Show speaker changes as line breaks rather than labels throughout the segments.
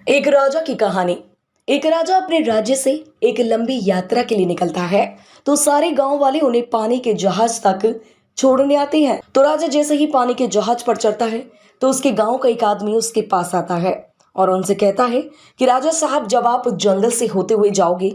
एक राजा की कहानी। एक राजा अपने राज्य से एक लंबी यात्रा के लिए निकलता है तो सारे गांव वाले उन्हें पानी के जहाज तक छोड़ने आते हैं। तो राजा जैसे ही पानी के जहाज पर चढ़ता है तो उसके गांव का एक आदमी उसके पास आता है और उनसे कहता है कि राजा साहब, जब आप जंगल से होते हुए जाओगे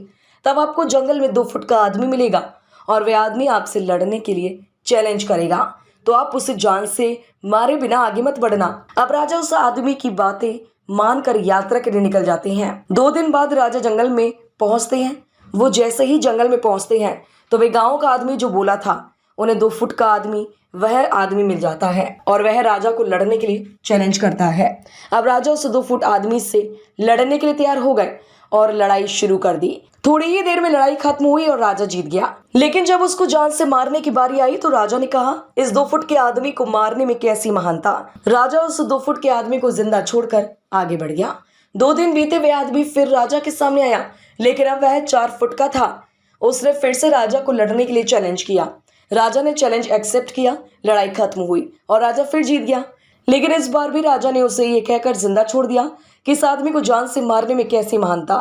तब आपको जंगल में 2 फुट का आदमी मिलेगा और वह आदमी आपसे लड़ने के लिए चैलेंज करेगा, तो आप उसे जान से मारे बिना आगे मत बढ़ना। अब राजा उस आदमी की बातें मानकर यात्रा के लिए निकल जाते हैं। 2 दिन बाद राजा जंगल में पहुंचते हैं। वो जैसे ही जंगल में पहुंचते हैं तो वे गांव का आदमी जो बोला था उन्हें 2 फुट का आदमी, वह आदमी मिल जाता है और वह राजा को लड़ने के लिए चैलेंज करता है। अब राजा उस 2 फुट आदमी से लड़ने के लिए तैयार हो गए और लड़ाई शुरू कर दी। थोड़ी ही देर में लड़ाई खत्म हुई और राजा जीत गया। लेकिन जब उसको जान से मारने की बारी आई तो राजा ने कहा, इस 2 फुट के आदमी को मारने में कैसी महानता। राजा उस 2 फुट के आदमी को जिंदा छोड़कर आगे बढ़ गया। 2 दिन बीते, वह आदमी फिर राजा के सामने आया, लेकिन अब वह 4 फुट का था। उसने फिर से राजा को लड़ने के लिए चैलेंज किया। राजा ने चैलेंज एक्सेप्ट किया, लड़ाई खत्म हुई और राजा फिर जीत गया। लेकिन इस बार भी राजा ने उसे ये कहकर जिंदा छोड़ दिया कि इस आदमी को जान से मारने में कैसी महानता।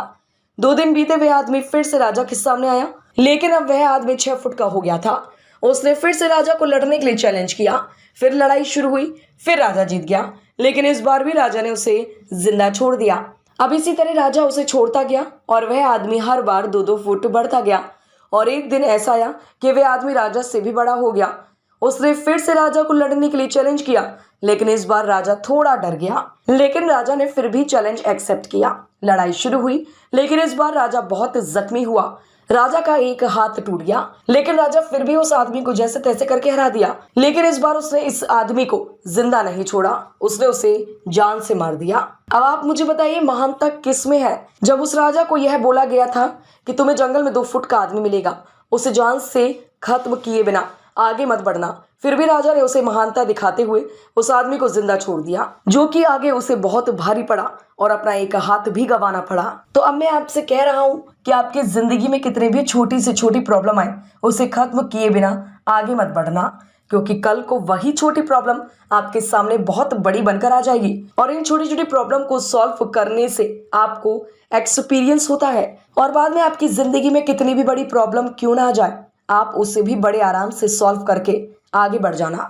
2 दिन बीते, वह आदमी फिर से राजा के सामने आया, लेकिन अब वह आदमी 6 फुट का हो गया था। उसने फिर से राजा को लड़ने के लिए चैलेंज किया। फिर लड़ाई शुरू हुई, फिर राजा जीत गया, लेकिन इस बार भी राजा ने उसे जिंदा छोड़ दिया। अब इसी तरह राजा उसे छोड़ता गया और वह आदमी हर बार 2-2 फुट बढ़ता गया और एक दिन ऐसा आया कि वह आदमी राजा से भी बड़ा हो गया। उसने फिर से राजा को लड़ने के लिए चैलेंज किया, लेकिन इस बार राजा थोड़ा डर गया, लेकिन राजा ने फिर भी चैलेंज एक्सेप्ट किया। लड़ाई शुरू हुई, लेकिन इस बार राजा बहुत जख्मी हुआ। राजा का एक हाथ टूट गया, लेकिन राजा फिर भी उस आदमी को जैसे तैसे करके हरा दिया। लेकिन इस बार उसने इस आदमी को जिंदा नहीं छोड़ा, उसने उसे जान से मार दिया। अब आप मुझे बताइए, महानता किस में है? जब उस राजा को यह बोला गया था कि तुम्हें जंगल में 2 फुट का आदमी मिलेगा, उसे जान से खत्म किए बिना आगे मत बढ़ना, फिर भी राजा ने उसे महानता दिखाते हुए उस आदमी को जिंदा छोड़ दिया, जो कि आगे उसे बहुत भारी पड़ा और अपना एक हाथ भी गंवाना पड़ा। तो अब मैं आपसे कह रहा हूं कि आपकी जिंदगी में कितनी भी छोटी से छोटी प्रॉब्लम आए, उसे खत्म किए बिना आगे मत बढ़ना, क्योंकि कल को वही छोटी प्रॉब्लम आपके सामने बहुत बड़ी बनकर आ जाएगी और इन छोटी छोटी प्रॉब्लम को सॉल्व करने से आपको एक्सपीरियंस होता है और बाद में आपकी जिंदगी में कितनी भी बड़ी प्रॉब्लम क्यों ना आ जाए, आप उसे भी बड़े आराम से सॉल्व करके आगे बढ़ जाना।